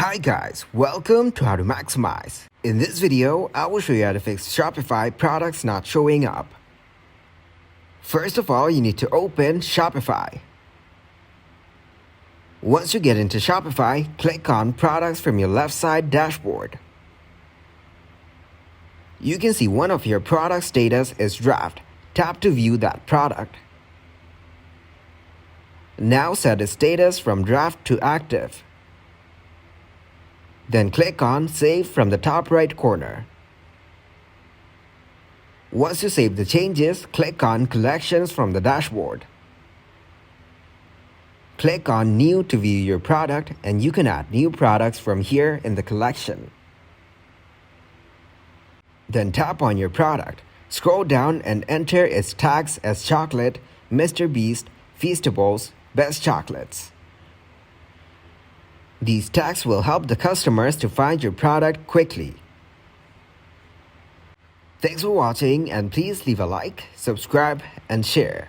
Hi guys, welcome to How to Maximize. In this video, I will show you how to fix Shopify products not showing up. First of all, you need to open Shopify. Once you get into Shopify, click on Products from your left side dashboard. You can see one of your product status is draft. Tap to view that product. Now set its status from draft to active. Then click on Save from the top right corner. Once you save the changes, click on Collections from the dashboard. Click on New to view your product, and you can add new products from here in the collection. Then tap on your product. Scroll down and enter its tags as chocolate, Mr. Beast, Feastables, Best Chocolates. These tags will help the customers to find your product quickly. Thanks for watching, and please leave a like, subscribe, and share.